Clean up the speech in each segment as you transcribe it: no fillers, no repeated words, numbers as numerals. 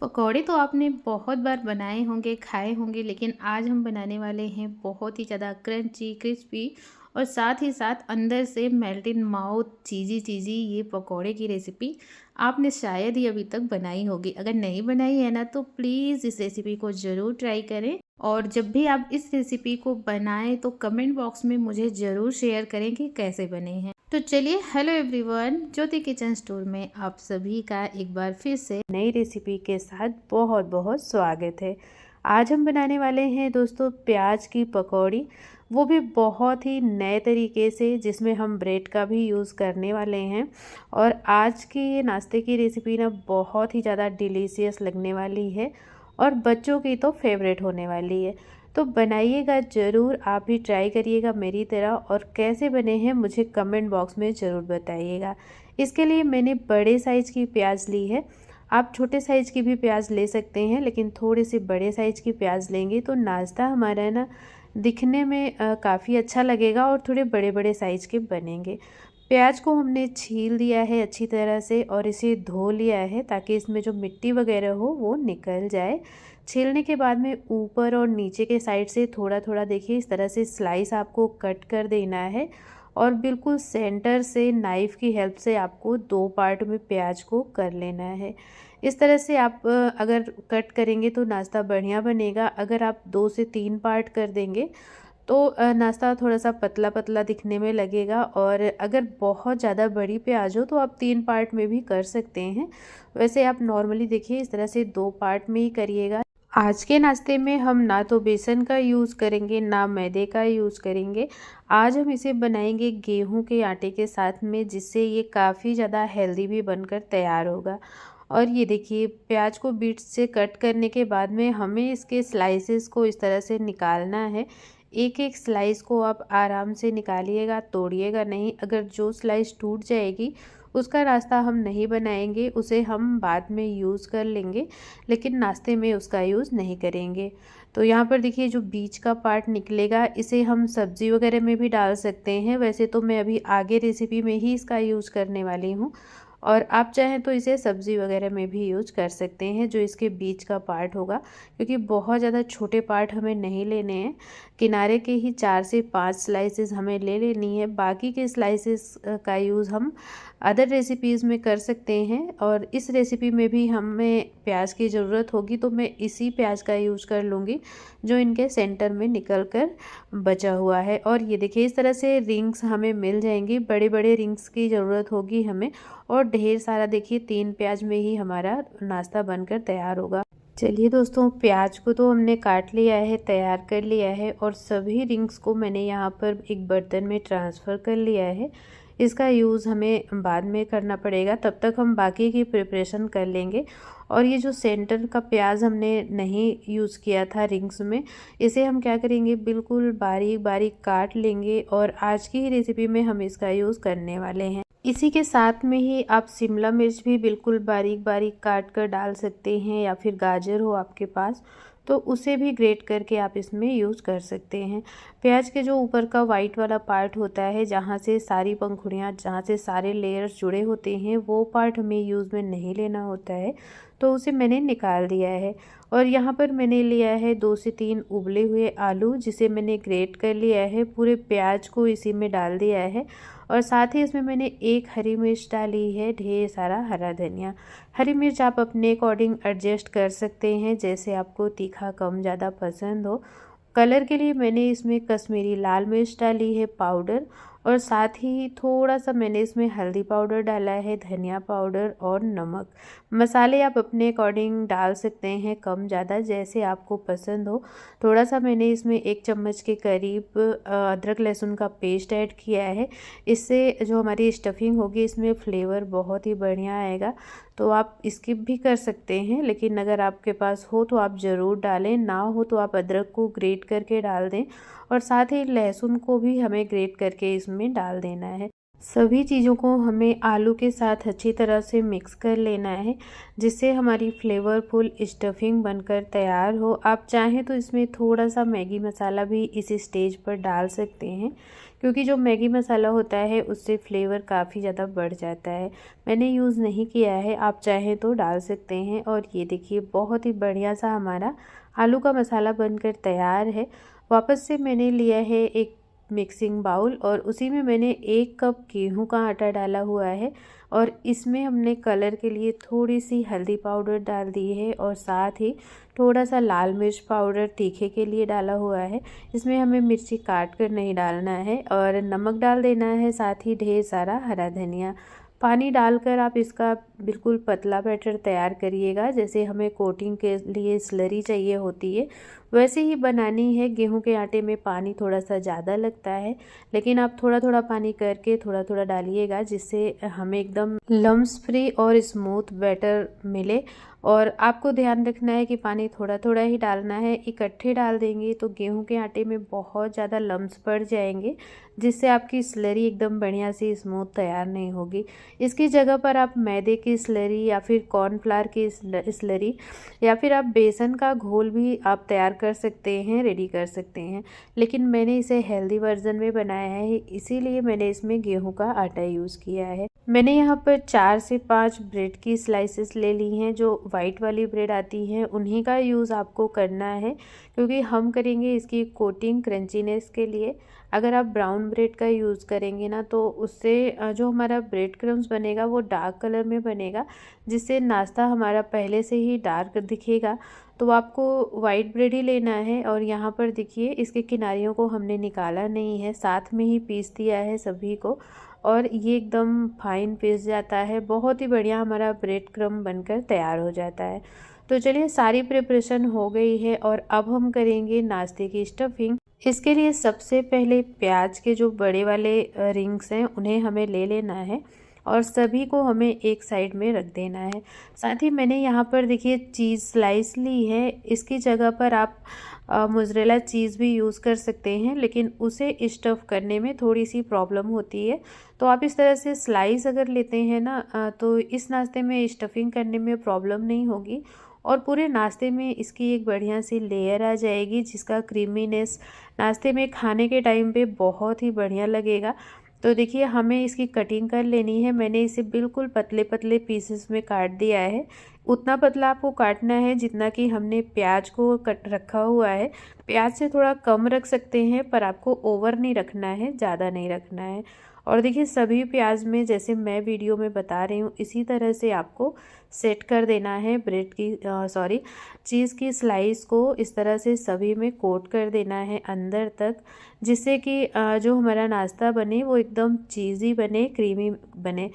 पकौड़े तो आपने बहुत बार बनाए होंगे, खाए होंगे, लेकिन आज हम बनाने वाले हैं बहुत ही ज़्यादा क्रंची, क्रिस्पी और साथ ही साथ अंदर से मेल्ट इन माउथ चीज़ी चीज़ी ये पकौड़े की रेसिपी आपने शायद ही अभी तक बनाई होगी। अगर नहीं बनाई है ना तो प्लीज़ इस रेसिपी को ज़रूर ट्राई करें और जब भी आप इस रेसिपी को बनाएं तो कमेंट बॉक्स में मुझे ज़रूर शेयर करें कि कैसे बने हैं। तो चलिए, हेलो एवरीवन, ज्योति किचन स्टोर में आप सभी का एक बार फिर से नई रेसिपी के साथ बहुत बहुत स्वागत है। आज हम बनाने वाले हैं दोस्तों प्याज की पकौड़ी, वो भी बहुत ही नए तरीके से, जिसमें हम ब्रेड का भी यूज़ करने वाले हैं। और आज की ये नाश्ते की रेसिपी ना बहुत ही ज़्यादा डिलीशियस लगने वाली है और बच्चों की तो फेवरेट होने वाली है। तो बनाइएगा ज़रूर, आप भी ट्राई करिएगा मेरी तरह और कैसे बने हैं मुझे कमेंट बॉक्स में ज़रूर बताइएगा। इसके लिए मैंने बड़े साइज़ की प्याज ली है। आप छोटे साइज़ की भी प्याज ले सकते हैं, लेकिन थोड़े से बड़े साइज़ की प्याज लेंगे तो नाश्ता हमारा ना दिखने में काफ़ी अच्छा लगेगा और थोड़े बड़े बड़े साइज़ के बनेंगे। प्याज को हमने छील दिया है अच्छी तरह से और इसे धो लिया है ताकि इसमें जो मिट्टी वगैरह हो वो निकल जाए। छीलने के बाद में ऊपर और नीचे के साइड से थोड़ा थोड़ा देखिए इस तरह से स्लाइस आपको कट कर देना है और बिल्कुल सेंटर से नाइफ़ की हेल्प से आपको 2 पार्ट में प्याज को कर लेना है। इस तरह से आप अगर कट करेंगे तो नाश्ता बढ़िया बनेगा। अगर आप 2 से 3 पार्ट कर देंगे तो नाश्ता थोड़ा-सा पतला-पतला दिखने में लगेगा। और अगर बहुत ज़्यादा बड़ी प्याज़ हो तो आप 3 पार्ट में भी कर सकते हैं। वैसे आप नॉर्मली देखिए इस तरह से 2 पार्ट में ही करिएगा। आज के नाश्ते में हम ना तो बेसन का यूज़ करेंगे ना मैदे का यूज़ करेंगे। आज हम इसे बनाएंगे गेहूं के आटे के साथ में, जिससे ये काफ़ी ज़्यादा हेल्दी भी बनकर तैयार होगा। और ये देखिए प्याज को बीच से कट करने के बाद में हमें इसके स्लाइसेस को इस तरह से निकालना है। एक एक स्लाइस को आप आराम से निकालिएगा, तोड़िएगा नहीं। अगर जो स्लाइस टूट जाएगी उसका रास्ता हम नहीं बनाएंगे, उसे हम बाद में यूज़ कर लेंगे, लेकिन नाश्ते में उसका यूज़ नहीं करेंगे। तो यहाँ पर देखिए जो बीच का पार्ट निकलेगा इसे हम सब्ज़ी वगैरह में भी डाल सकते हैं। वैसे तो मैं अभी आगे रेसिपी में ही इसका यूज़ करने वाली हूँ और आप चाहें तो इसे सब्ज़ी वगैरह में भी यूज कर सकते हैं, जो इसके बीच का पार्ट होगा, क्योंकि बहुत ज़्यादा छोटे पार्ट हमें नहीं लेने हैं। किनारे के ही 4 से 5 स्लाइसेस हमें ले लेनी है। बाकी के स्लाइसेस का यूज़ हम अदर रेसिपीज़ में कर सकते हैं और इस रेसिपी में भी हमें प्याज की ज़रूरत होगी, तो मैं इसी प्याज का यूज़ कर लूँगी जो इनके सेंटर में निकल कर बचा हुआ है। और ये देखिए इस तरह से रिंग्स हमें मिल जाएंगी, बड़े बड़े रिंग्स की ज़रूरत होगी हमें। और ढेर सारा देखिए 3 प्याज में ही हमारा नाश्ता बनकर तैयार होगा। चलिए दोस्तों, प्याज को तो हमने काट लिया है, तैयार कर लिया है और सभी रिंग्स को मैंने यहाँ पर एक बर्तन में ट्रांसफ़र कर लिया है। इसका यूज़ हमें बाद में करना पड़ेगा, तब तक हम बाकी की प्रिपरेशन कर लेंगे। और ये जो सेंटर का प्याज हमने नहीं यूज़ किया था रिंग्स में, इसे हम क्या करेंगे, बिल्कुल बारीक बारीक काट लेंगे और आज की ही रेसिपी में हम इसका यूज़ करने वाले हैं। इसी के साथ में ही आप शिमला मिर्च भी बिल्कुल बारीक बारीक काट कर डाल सकते हैं, या फिर गाजर हो आपके पास तो उसे भी ग्रेट करके आप इसमें यूज़ कर सकते हैं। प्याज के जो ऊपर का वाइट वाला पार्ट होता है, जहाँ से सारी पंखुड़ियाँ, जहाँ से सारे लेयर्स जुड़े होते हैं, वो पार्ट हमें यूज़ में नहीं लेना होता है, तो उसे मैंने निकाल दिया है। और यहाँ पर मैंने लिया है 2 से 3 उबले हुए आलू, जिसे मैंने ग्रेट कर लिया है। पूरे प्याज को इसी में डाल दिया है और साथ ही इसमें मैंने 1 हरी मिर्च डाली है, ढेर सारा हरा धनिया। हरी मिर्च आप अपने अकॉर्डिंग एडजस्ट कर सकते हैं, जैसे आपको तीखा कम ज़्यादा पसंद हो। कलर के लिए मैंने इसमें कश्मीरी लाल मिर्च डाली है पाउडर, और साथ ही थोड़ा सा मैंने इसमें हल्दी पाउडर डाला है, धनिया पाउडर और नमक। मसाले आप अपने अकॉर्डिंग डाल सकते हैं, कम ज़्यादा जैसे आपको पसंद हो। थोड़ा सा मैंने इसमें 1 चम्मच के करीब अदरक लहसुन का पेस्ट ऐड किया है। इससे जो हमारी स्टफिंग होगी इसमें फ्लेवर बहुत ही बढ़िया आएगा। तो आप स्किप भी कर सकते हैं, लेकिन अगर आपके पास हो तो आप ज़रूर डालें, ना हो तो आप अदरक को ग्रेट करके डाल दें। और साथ ही लहसुन को भी हमें ग्रेट करके इसमें डाल देना है। सभी चीज़ों को हमें आलू के साथ अच्छी तरह से मिक्स कर लेना है, जिससे हमारी फ्लेवरफुल स्टफिंग बनकर तैयार हो। आप चाहें तो इसमें थोड़ा सा मैगी मसाला भी इस स्टेज पर डाल सकते हैं, क्योंकि जो मैगी मसाला होता है उससे फ्लेवर काफ़ी ज़्यादा बढ़ जाता है। मैंने यूज़ नहीं किया है, आप चाहें तो डाल सकते हैं। और ये देखिए बहुत ही बढ़िया सा हमारा आलू का मसाला बनकर तैयार है। वापस से मैंने लिया है एक मिक्सिंग बाउल और उसी में मैंने 1 कप गेहूं का आटा डाला हुआ है और इसमें हमने कलर के लिए थोड़ी सी हल्दी पाउडर डाल दी है और साथ ही थोड़ा सा लाल मिर्च पाउडर तीखे के लिए डाला हुआ है। इसमें हमें मिर्ची काट कर नहीं डालना है और नमक डाल देना है, साथ ही ढेर सारा हरा धनिया। पानी डालकर आप इसका बिल्कुल पतला बैटर तैयार करिएगा, जैसे हमें कोटिंग के लिए स्लरी चाहिए होती है वैसे ही बनानी है। गेहूं के आटे में पानी थोड़ा सा ज़्यादा लगता है, लेकिन आप थोड़ा थोड़ा पानी करके थोड़ा थोड़ा डालिएगा, जिससे हमें एकदम लम्स फ्री और स्मूथ बैटर मिले। और आपको ध्यान रखना है कि पानी थोड़ा थोड़ा ही डालना है, इकट्ठे डाल देंगे तो गेहूं के आटे में बहुत ज़्यादा लम्स पड़ जाएंगे, जिससे आपकी स्लरी एकदम बढ़िया सी स्मूथ तैयार नहीं होगी। इसकी जगह पर आप मैदे की स्लरी या फिर कॉर्नफ्लावर की स्लरी या फिर आप बेसन का घोल भी आप तैयार कर सकते हैं, रेडी कर सकते हैं। लेकिन मैंने इसे हेल्दी वर्जन में बनाया है, इसीलिए मैंने इसमें गेहूं का आटा यूज़ किया है। मैंने यहाँ पर 4 से 5 ब्रेड की स्लाइसेस ले ली हैं। जो वाइट वाली ब्रेड आती है उन्हीं का यूज़ आपको करना है, क्योंकि हम करेंगे इसकी कोटिंग क्रंचीनेस के लिए। अगर आप ब्राउन ब्रेड का यूज़ करेंगे ना तो उससे जो हमारा ब्रेड क्रम्स बनेगा वो डार्क कलर में बनेगा, जिससे नाश्ता हमारा पहले से ही डार्क दिखेगा। तो आपको वाइट ब्रेड ही लेना है। और यहाँ पर देखिए इसके किनारियों को हमने निकाला नहीं है, साथ में ही पीस दिया है सभी को और ये एकदम फाइन पीस जाता है। बहुत ही बढ़िया हमारा ब्रेड क्रम्ब बनकर तैयार हो जाता है। तो चलिए सारी प्रिपरेशन हो गई है और अब हम करेंगे नाश्ते की स्टफिंग। इसके लिए सबसे पहले प्याज के जो बड़े वाले रिंग्स हैं उन्हें हमें ले लेना है और सभी को हमें एक साइड में रख देना है। साथ ही मैंने यहाँ पर देखिए चीज़ स्लाइस ली है, इसकी जगह पर आप मोज़रेला चीज़ भी यूज़ कर सकते हैं, लेकिन उसे स्टफ़ करने में थोड़ी सी प्रॉब्लम होती है। तो आप इस तरह से स्लाइस अगर लेते हैं ना तो इस नाश्ते में स्टफिंग करने में प्रॉब्लम नहीं होगी और पूरे नाश्ते में इसकी एक बढ़िया सी लेयर आ जाएगी, जिसका क्रीमीनेस नाश्ते में खाने के टाइम पे बहुत ही बढ़िया लगेगा। तो देखिए हमें इसकी कटिंग कर लेनी है। मैंने इसे बिल्कुल पतले पतले पीसेस में काट दिया है। उतना पतला आपको काटना है जितना कि हमने प्याज को कट रखा हुआ है। प्याज से थोड़ा कम रख सकते हैं, पर आपको ओवर नहीं रखना है, ज़्यादा नहीं रखना है। और देखिए सभी प्याज में जैसे मैं वीडियो में बता रही हूँ इसी तरह से आपको सेट कर देना है ब्रेड की चीज़ की स्लाइस को इस तरह से सभी में कोट कर देना है अंदर तक, जिससे कि जो हमारा नाश्ता बने वो एकदम चीज़ी बने, क्रीमी बने।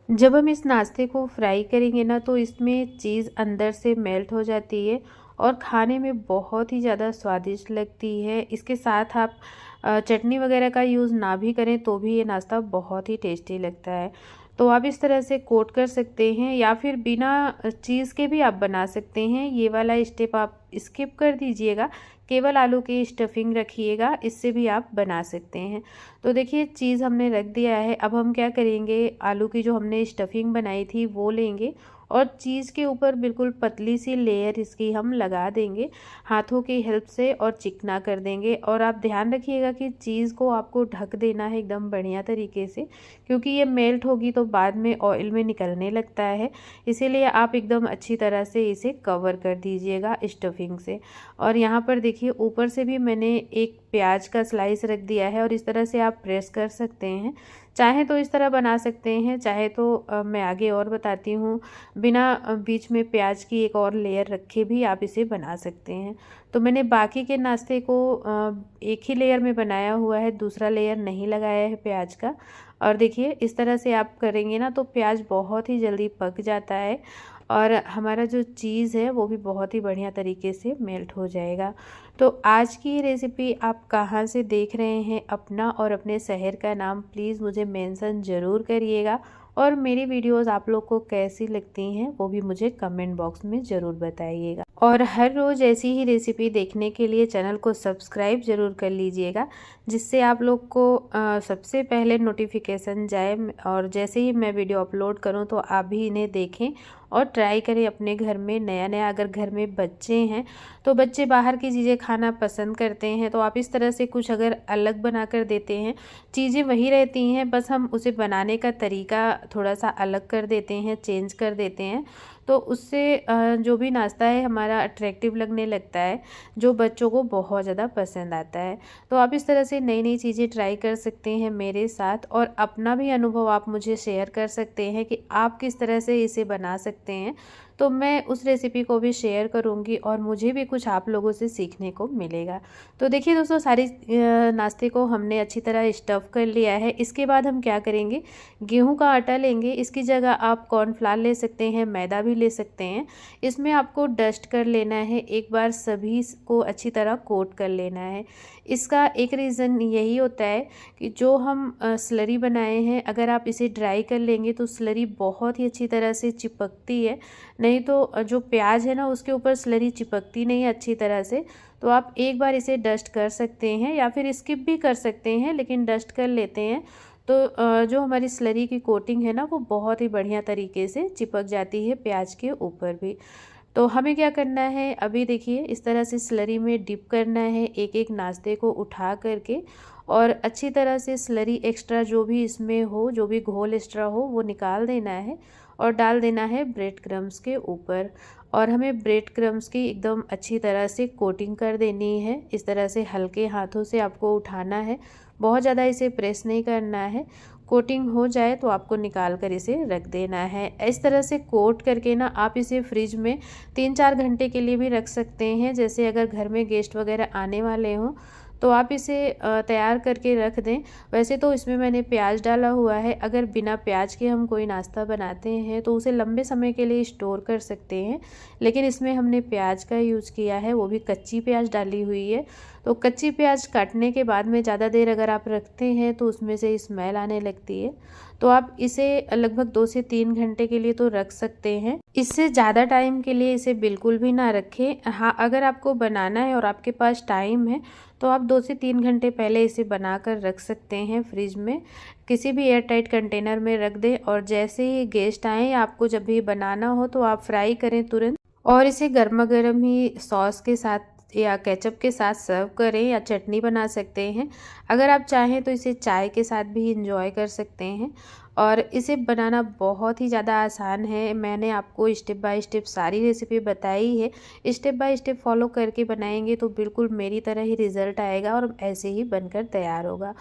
जब हम इस नाश्ते को फ्राई करेंगे ना तो इसमें चीज़ अंदर से मेल्ट हो जाती है और खाने में बहुत ही ज़्यादा स्वादिष्ट लगती है। इसके साथ आप चटनी वगैरह का यूज़ ना भी करें तो भी ये नाश्ता बहुत ही टेस्टी लगता है। तो आप इस तरह से कोट कर सकते हैं या फिर बिना चीज़ के भी आप बना सकते हैं। ये वाला स्टेप आप स्किप कर दीजिएगा, केवल आलू की स्टफिंग रखिएगा, इससे भी आप बना सकते हैं। तो देखिए चीज़ हमने रख दिया है। अब हम क्या करेंगे, आलू की जो हमने स्टफिंग बनाई थी वो लेंगे और चीज़ के ऊपर बिल्कुल पतली सी लेयर इसकी हम लगा देंगे हाथों की हेल्प से और चिकना कर देंगे। और आप ध्यान रखिएगा कि चीज़ को आपको ढक देना है एकदम बढ़िया तरीके से, क्योंकि ये मेल्ट होगी तो बाद में ऑयल में निकलने लगता है। इसीलिए आप एकदम अच्छी तरह से इसे कवर कर दीजिएगा स्टफिंग से। और यहाँ पर देखिए ऊपर से भी मैंने एक प्याज का स्लाइस रख दिया है और इस तरह से आप प्रेस कर सकते हैं। चाहे तो इस तरह बना सकते हैं, चाहे तो मैं आगे और बताती हूँ बिना बीच में प्याज की एक और लेयर रखे भी आप इसे बना सकते हैं। तो मैंने बाकी के नाश्ते को एक ही लेयर में बनाया हुआ है, दूसरा लेयर नहीं लगाया है प्याज का। और देखिए इस तरह से आप करेंगे ना तो प्याज बहुत ही जल्दी पक जाता है और हमारा जो चीज़ है वो भी बहुत ही बढ़िया तरीके से मेल्ट हो जाएगा। तो आज की रेसिपी आप कहाँ से देख रहे हैं, अपना और अपने शहर का नाम प्लीज़ मुझे मेंशन ज़रूर करिएगा और मेरी वीडियोस आप लोग को कैसी लगती हैं वो भी मुझे कमेंट बॉक्स में ज़रूर बताइएगा। और हर रोज़ ऐसी ही रेसिपी देखने के लिए चैनल को सब्सक्राइब ज़रूर कर लीजिएगा, जिससे आप लोग को सबसे पहले नोटिफिकेशन जाए और जैसे ही मैं वीडियो अपलोड करूं तो आप भी इन्हें देखें और ट्राई करें अपने घर में नया नया। अगर घर में बच्चे हैं तो बच्चे बाहर की चीज़ें खाना पसंद करते हैं, तो आप इस तरह से कुछ अगर अलग बना कर देते हैं, चीज़ें वही रहती हैं, बस हम उसे बनाने का तरीका थोड़ा सा अलग कर देते हैं, चेंज कर देते हैं, तो उससे जो भी नाश्ता है हमारा अट्रैक्टिव लगने लगता है, जो बच्चों को बहुत ज़्यादा पसंद आता है। तो आप इस तरह से नई नई चीज़ें ट्राई कर सकते हैं मेरे साथ, और अपना भी अनुभव आप मुझे शेयर कर सकते हैं कि आप किस तरह से इसे बना सकते हैं। तो मैं उस रेसिपी को भी शेयर करूंगी और मुझे भी कुछ आप लोगों से सीखने को मिलेगा। तो देखिए दोस्तों, सारी नाश्ते को हमने अच्छी तरह स्टफ़ कर लिया है। इसके बाद हम क्या करेंगे, गेहूं का आटा लेंगे, इसकी जगह आप कॉर्नफ्लावर ले सकते हैं, मैदा भी ले सकते हैं। इसमें आपको डस्ट कर लेना है, एक बार सभी को अच्छी तरह कोट कर लेना है। इसका एक रीज़न यही होता है कि जो हम स्लरी बनाए हैं, अगर आप इसे ड्राई कर लेंगे तो स्लरी बहुत ही अच्छी तरह से चिपकती है, नहीं तो जो प्याज है ना उसके ऊपर स्लरी चिपकती नहीं है अच्छी तरह से। तो आप एक बार इसे डस्ट कर सकते हैं या फिर स्किप भी कर सकते हैं, लेकिन डस्ट कर लेते हैं तो जो हमारी स्लरी की कोटिंग है ना वो बहुत ही बढ़िया तरीके से चिपक जाती है प्याज के ऊपर भी। तो हमें क्या करना है, अभी देखिए इस तरह से स्लरी में डिप करना है एक एक नाश्ते को उठा करके, और अच्छी तरह से स्लरी एक्स्ट्रा जो भी इसमें हो, जो भी घोल एक्स्ट्रा हो वो निकाल देना है और डाल देना है ब्रेड क्रम्स के ऊपर। और हमें ब्रेड क्रम्स की एकदम अच्छी तरह से कोटिंग कर देनी है। इस तरह से हल्के हाथों से आपको उठाना है, बहुत ज़्यादा इसे प्रेस नहीं करना है। कोटिंग हो जाए तो आपको निकाल कर इसे रख देना है। इस तरह से कोट करके ना आप इसे फ्रिज में 3-4 घंटे के लिए भी रख सकते हैं। जैसे अगर घर में गेस्ट वगैरह आने वाले हों तो आप इसे तैयार करके रख दें। वैसे तो इसमें मैंने प्याज डाला हुआ है, अगर बिना प्याज के हम कोई नाश्ता बनाते हैं तो उसे लंबे समय के लिए स्टोर कर सकते हैं, लेकिन इसमें हमने प्याज का यूज़ किया है, वो भी कच्ची प्याज डाली हुई है। तो कच्ची प्याज काटने के बाद में ज़्यादा देर अगर आप रखते हैं तो उसमें से स्मेल आने लगती है, तो आप इसे लगभग 2 से 3 घंटे के लिए तो रख सकते हैं। इससे ज़्यादा टाइम के लिए इसे बिल्कुल भी ना रखें। हाँ, अगर आपको बनाना है और आपके पास टाइम है तो आप 2 से 3 घंटे पहले इसे बनाकर रख सकते हैं फ्रिज में, किसी भी एयर टाइट कंटेनर में रख दें, और जैसे ही गेस्ट आएँ आपको जब भी बनाना हो तो आप फ्राई करें तुरंत, और इसे गर्मा गर्म ही सॉस के साथ या केचप के साथ सर्व करें, या चटनी बना सकते हैं। अगर आप चाहें तो इसे चाय के साथ भी इंजॉय कर सकते हैं। और इसे बनाना बहुत ही ज़्यादा आसान है, मैंने आपको स्टेप बाय स्टेप सारी रेसिपी बताई है। स्टेप बाय स्टेप फॉलो करके बनाएंगे तो बिल्कुल मेरी तरह ही रिज़ल्ट आएगा और ऐसे ही बनकर तैयार होगा।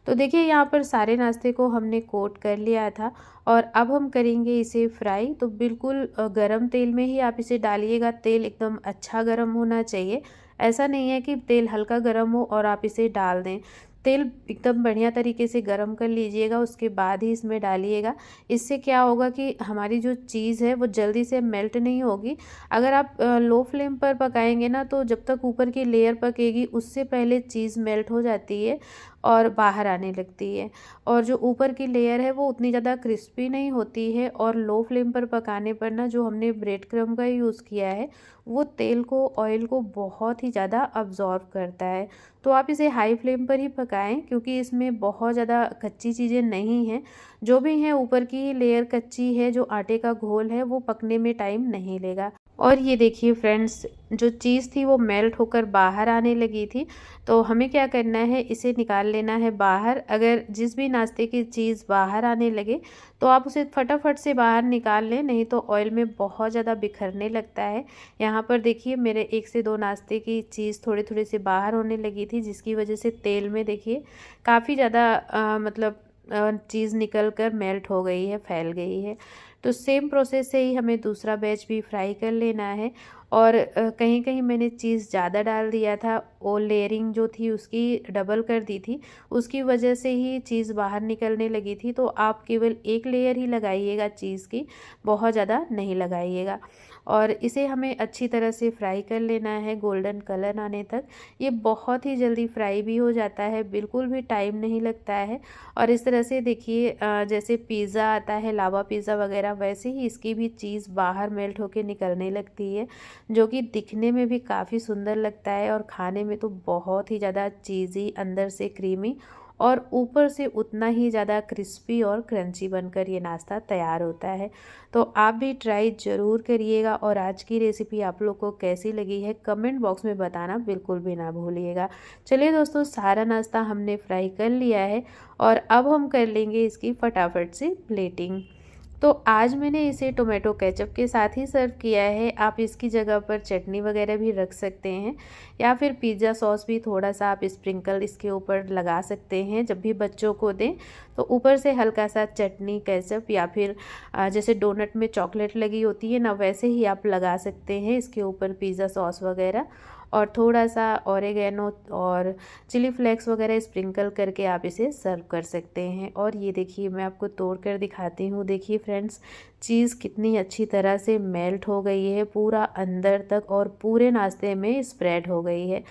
तो देखिए यहाँ पर सारे नाश्ते को हमने कोट कर लिया था, और अब हम करेंगे इसे फ्राई। तो बिल्कुल गरम तेल में ही आप इसे डालिएगा, तेल एकदम अच्छा गरम होना चाहिए। ऐसा नहीं है कि तेल हल्का गरम हो और आप इसे डाल दें, तेल एकदम बढ़िया तरीके से गरम कर लीजिएगा, उसके बाद ही इसमें डालिएगा। इससे क्या होगा कि हमारी जो चीज़ है वो जल्दी से मेल्ट नहीं होगी। अगर आप लो फ्लेम पर पकाएंगे ना तो जब तक ऊपर की लेयर पकेगी उससे पहले चीज़ मेल्ट हो जाती है और बाहर आने लगती है, और जो ऊपर की लेयर है वो उतनी ज़्यादा क्रिस्पी नहीं होती है। और लो फ्लेम पर पकाने पर ना जो हमने ब्रेड क्रम्ब का यूज़ किया है वो तेल को, ऑयल को बहुत ही ज़्यादा अब्जॉर्ब करता है। तो आप इसे हाई फ्लेम पर ही पकाएं, क्योंकि इसमें बहुत ज़्यादा कच्ची चीज़ें नहीं हैं। जो भी हैं ऊपर की लेयर कच्ची है, जो आटे का घोल है वो पकने में टाइम नहीं लेगा। और ये देखिए फ्रेंड्स, जो चीज़ थी वो मेल्ट होकर बाहर आने लगी थी। तो हमें क्या करना है, इसे निकाल लेना है बाहर। अगर जिस भी नाश्ते की चीज़ बाहर आने लगे तो आप उसे फटाफट से बाहर निकाल लें, नहीं तो ऑयल में बहुत ज़्यादा बिखरने लगता है। यहाँ पर देखिए मेरे 1 से 2 नाश्ते की चीज़ थोड़ी थोड़ी से बाहर होने लगी थी, जिसकी वजह से तेल में देखिए काफ़ी ज़्यादा मतलब चीज़ निकल कर मेल्ट हो गई है, फैल गई है। तो सेम प्रोसेस से ही हमें दूसरा बैच भी फ्राई कर लेना है। और कहीं कहीं मैंने चीज़ ज़्यादा डाल दिया था, वो लेयरिंग जो थी उसकी डबल कर दी थी, उसकी वजह से ही चीज़ बाहर निकलने लगी थी। तो आप केवल एक लेयर ही लगाइएगा चीज़ की, बहुत ज़्यादा नहीं लगाइएगा। और इसे हमें अच्छी तरह से फ्राई कर लेना है गोल्डन कलर आने तक। ये बहुत ही जल्दी फ्राई भी हो जाता है, बिल्कुल भी टाइम नहीं लगता है। और इस तरह से देखिए जैसे पिज़्ज़ा आता है लावा पिज़्ज़ा वगैरह, वैसे ही इसकी भी चीज़ बाहर मेल्ट होके निकलने लगती है, जो कि दिखने में भी काफ़ी सुंदर लगता है और खाने में तो बहुत ही ज़्यादा चीज़ी, अंदर से क्रीमी और ऊपर से उतना ही ज़्यादा क्रिस्पी और क्रंची बनकर ये नाश्ता तैयार होता है। तो आप भी ट्राई ज़रूर करिएगा और आज की रेसिपी आप लोग को कैसी लगी है कमेंट बॉक्स में बताना बिल्कुल भी ना भूलिएगा। चलिए दोस्तों, सारा नाश्ता हमने फ्राई कर लिया है और अब हम कर लेंगे इसकी फटाफट से प्लेटिंग। तो आज मैंने इसे टोमेटो केचप के साथ ही सर्व किया है। आप इसकी जगह पर चटनी वगैरह भी रख सकते हैं या फिर पिज़्ज़ा सॉस भी थोड़ा सा आप स्प्रिंकल इसके ऊपर लगा सकते हैं। जब भी बच्चों को दें तो ऊपर से हल्का सा चटनी केचप या फिर जैसे डोनट में चॉकलेट लगी होती है ना, वैसे ही आप लगा सकते हैं इसके ऊपर पिज़्ज़ा सॉस वगैरह, और थोड़ा सा ऑरिगेनो और चिली फ्लेक्स वगैरह स्प्रिंकल करके आप इसे सर्व कर सकते हैं। और ये देखिए मैं आपको तोड़ कर दिखाती हूँ। देखिए फ्रेंड्स, चीज़ कितनी अच्छी तरह से मेल्ट हो गई है पूरा अंदर तक और पूरे नाश्ते में स्प्रेड हो गई है।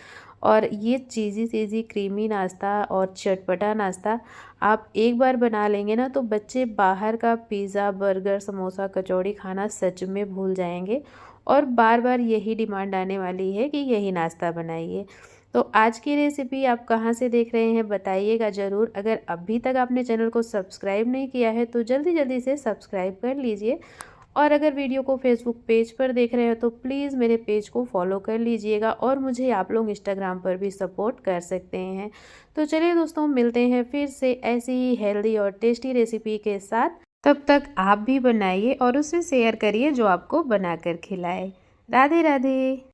और ये चीज़ी चीज़ी क्रीमी नाश्ता और चटपटा नाश्ता आप एक बार बना लेंगे ना, तो बच्चे बाहर का पिज़्ज़ा, बर्गर, समोसा, कचौड़ी खाना सच में भूल जाएंगे और बार बार यही डिमांड आने वाली है कि यही नाश्ता बनाइए। तो आज की रेसिपी आप कहाँ से देख रहे हैं बताइएगा ज़रूर। अगर अभी तक आपने चैनल को सब्सक्राइब नहीं किया है तो जल्दी जल्दी से सब्सक्राइब कर लीजिए, और अगर वीडियो को फेसबुक पेज पर देख रहे हो तो प्लीज़ मेरे पेज को फॉलो कर लीजिएगा, और मुझे आप लोग इंस्टाग्राम पर भी सपोर्ट कर सकते हैं। तो चलिए दोस्तों, मिलते हैं फिर से ऐसी ही हेल्दी और टेस्टी रेसिपी के साथ। तब तक आप भी बनाइए और उसे शेयर करिए जो आपको बनाकर खिलाए। राधे राधे।